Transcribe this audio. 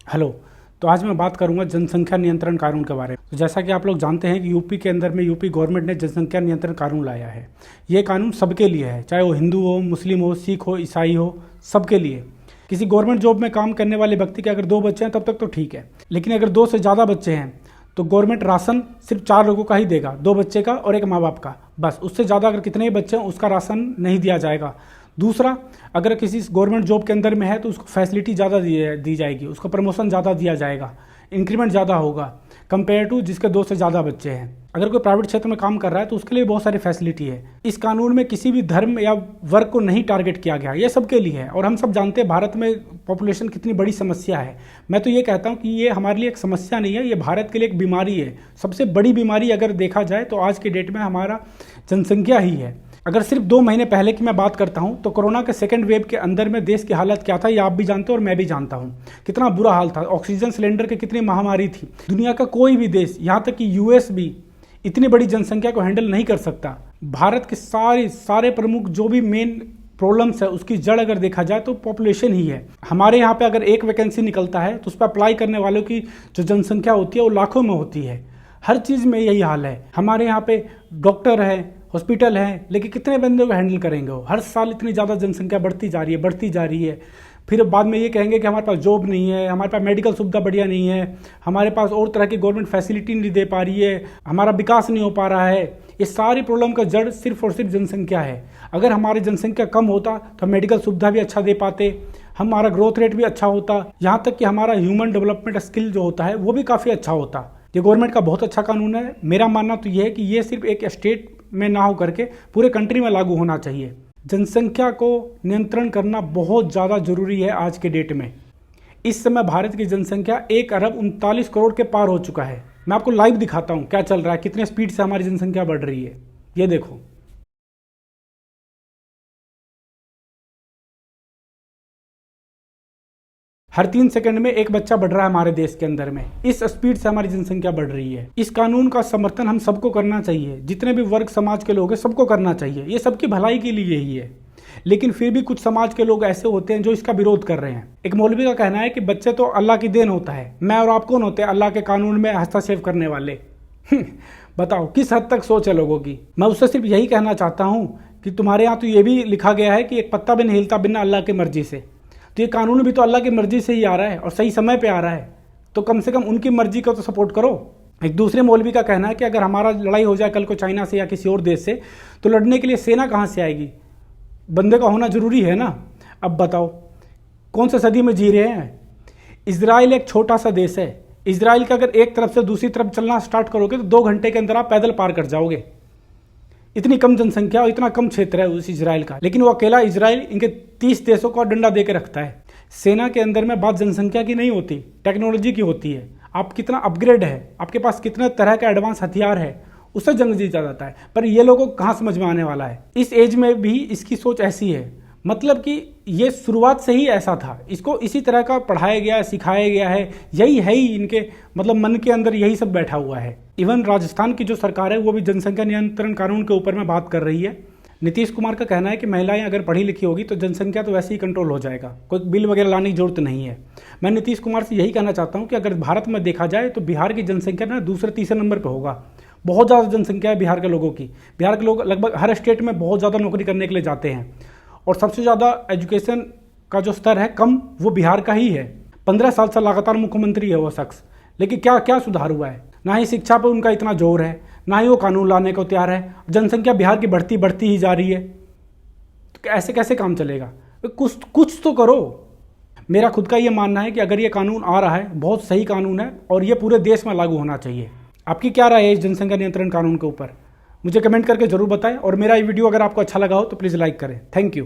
Hello. तो आज मैं बात करूंगा जनसंख्या नियंत्रण कानून के बारे में। तो जैसा कि आप लोग जानते हैं कि यूपी के अंदर में यूपी गवर्नमेंट ने जनसंख्या नियंत्रण कानून लाया है। ये कानून सबके लिए है, चाहे वो हिंदू हो, मुस्लिम हो, सिख हो, ईसाई हो, सबके लिए। किसी गवर्नमेंट जॉब में काम करने वाले व्यक्ति के अगर 2 बच्चे हैं तब तक तो ठीक है, लेकिन अगर 2 से ज़्यादा बच्चे हैं तो गवर्नमेंट राशन सिर्फ 4 लोगों का ही देगा, 2 बच्चे का और 1 माँ बाप का, बस। उससे ज़्यादा अगर कितने ही बच्चे हैं उसका राशन नहीं दिया जाएगा। दूसरा, अगर किसी गवर्नमेंट जॉब के अंदर में है तो उसको फैसिलिटी ज़्यादा दी जाएगी, उसको प्रमोशन ज़्यादा दिया जाएगा, इंक्रीमेंट ज़्यादा होगा कंपेयर टू जिसके 2 से ज़्यादा बच्चे हैं। अगर कोई प्राइवेट क्षेत्र में काम कर रहा है तो उसके लिए बहुत सारी फैसिलिटी है। इस कानून में किसी भी धर्म या वर्ग को नहीं टारगेट किया गया, ये सबके लिए है। और हम सब जानते हैं भारत में पॉपुलेशन कितनी बड़ी समस्या है। मैं तो ये कहता हूँ कि ये हमारे लिए एक समस्या नहीं है, ये भारत के लिए एक बीमारी है। सबसे बड़ी बीमारी अगर देखा जाए तो आज के डेट में हमारा जनसंख्या ही है। अगर सिर्फ 2 महीने पहले की मैं बात करता हूं तो कोरोना के सेकंड वेव के अंदर में देश की हालत क्या था, ये आप भी जानते हो और मैं भी जानता हूं। कितना बुरा हाल था, ऑक्सीजन सिलेंडर की कितनी महामारी थी। दुनिया का कोई भी देश, यहां तक कि यूएस भी इतनी बड़ी जनसंख्या को हैंडल नहीं कर सकता। भारत के सारे प्रमुख जो भी मेन प्रॉब्लम्स है उसकी जड़ अगर देखा जाए तो पॉपुलेशन ही है। हमारे यहाँ पे अगर एक वैकेंसी निकलता है तो उस पर अप्लाई करने वालों की जो जनसंख्या होती है वो लाखों में होती है। हर चीज़ में यही हाल है। हमारे यहाँ पे डॉक्टर है, हॉस्पिटल है, लेकिन कितने बंदों को हैंडल करेंगे वो? हर साल इतनी ज़्यादा जनसंख्या बढ़ती जा रही है। फिर बाद में ये कहेंगे कि हमारे पास जॉब नहीं है, हमारे पास मेडिकल सुविधा बढ़िया नहीं है, हमारे पास और तरह की गवर्नमेंट फैसिलिटी नहीं दे पा रही है, हमारा विकास नहीं हो पा रहा है। ये सारी प्रॉब्लम का जड़ सिर्फ और सिर्फ जनसंख्या है। अगर हमारी जनसंख्या कम होता तो हम मेडिकल सुविधा भी अच्छा दे पाते, हमारा ग्रोथ रेट भी अच्छा होता, यहाँ तक कि हमारा ह्यूमन डेवलपमेंट स्किल जो होता है वो भी काफ़ी अच्छा होता। ये गवर्नमेंट का बहुत अच्छा कानून है। मेरा मानना तो ये है कि ये सिर्फ एक स्टेट में ना हो करके पूरे कंट्री में लागू होना चाहिए। जनसंख्या को नियंत्रण करना बहुत ज़्यादा जरूरी है आज के डेट में। इस समय भारत की जनसंख्या 1 अरब 39 करोड़ के पार हो चुका है। मैं आपको लाइव दिखाता हूँ क्या चल रहा है, कितने स्पीड से हमारी जनसंख्या बढ़ रही है। ये देखो, हर 3 सेकंड में 1 बच्चा बढ़ रहा है हमारे देश के अंदर में। इस स्पीड से हमारी जनसंख्या बढ़ रही है। इस कानून का समर्थन हम सबको करना चाहिए, जितने भी वर्ग समाज के लोग हैं सबको करना चाहिए। ये सबकी भलाई के लिए ही है। लेकिन फिर भी कुछ समाज के लोग ऐसे होते हैं जो इसका विरोध कर रहे हैं। एक मौलवी का कहना है कि बच्चे तो अल्लाह की देन होता है। मैं और आप कौन होते हैं अल्लाह के कानून में हस्तक्षेप करने वाले? बताओ किस हद तक सोच है लोगों की। मैं उससे सिर्फ यही कहना चाहता हूँ कि तुम्हारे यहाँ तो ये भी लिखा गया है कि एक पत्ता भी नहीं हिलता बिना अल्लाह की मर्जी से। तो ये कानून भी तो अल्लाह की मर्जी से ही आ रहा है और सही समय पे आ रहा है, तो कम से कम उनकी मर्जी को तो सपोर्ट करो। एक दूसरे मौलवी का कहना है कि अगर हमारा लड़ाई हो जाए कल को चाइना से या किसी और देश से, तो लड़ने के लिए सेना कहाँ से आएगी? बंदे का होना जरूरी है ना। अब बताओ कौन सी सदी में जी रहे हैं? इजराइल एक छोटा सा देश है। इजराइल का अगर एक तरफ से दूसरी तरफ चलना स्टार्ट करोगे तो 2 घंटे के अंदर आप पैदल पार कर जाओगे। इतनी कम जनसंख्या और इतना कम क्षेत्र है उस इजराइल का, लेकिन वो अकेला इजराइल इनके 30 देशों को डंडा दे के रखता है। सेना के अंदर में बात जनसंख्या की नहीं होती, टेक्नोलॉजी की होती है। आप कितना अपग्रेड है, आपके पास कितने तरह के एडवांस हथियार है, उससे जंग जीता जाता है। पर ये लोगों को कहाँ समझ में आने वाला है? इस एज में भी इसकी सोच ऐसी है। मतलब कि ये शुरुआत से ही ऐसा था, इसको इसी तरह का पढ़ाया गया, सिखाया गया है। यही है ही इनके मतलब मन के अंदर यही सब बैठा हुआ है। इवन राजस्थान की जो सरकार है वो भी जनसंख्या नियंत्रण कानून के ऊपर में बात कर रही है। नीतीश कुमार का कहना है कि महिलाएं अगर पढ़ी लिखी होगी तो जनसंख्या तो वैसे ही कंट्रोल हो जाएगा, कोई बिल वगैरह लाने की जरूरत नहीं है। मैं नीतीश कुमार से यही कहना चाहता हूँ कि अगर भारत में देखा जाए तो बिहार की जनसंख्या ना दूसरे तीसरे नंबर पर होगा। बहुत ज़्यादा जनसंख्या है बिहार के लोगों की। बिहार के लोग लगभग हर स्टेट में बहुत ज़्यादा नौकरी करने के लिए जाते हैं और सबसे ज़्यादा एजुकेशन का जो स्तर है कम, वो बिहार का ही है। 15 साल से लगातार मुख्यमंत्री है वो शख्स, लेकिन क्या क्या सुधार हुआ है? ना ही शिक्षा पर उनका इतना जोर है, ना ही वो कानून लाने को तैयार है। जनसंख्या बिहार की बढ़ती ही जा रही है, तो ऐसे कैसे काम चलेगा? कुछ तो करो। मेरा खुद का ये मानना है कि अगर ये कानून आ रहा है, बहुत सही कानून है और ये पूरे देश में लागू होना चाहिए। आपकी क्या राय है इस जनसंख्या नियंत्रण कानून के ऊपर? मुझे कमेंट करके जरूर बताएं और मेरा ये वीडियो अगर आपको अच्छा लगा हो तो प्लीज़ लाइक करें। Thank you.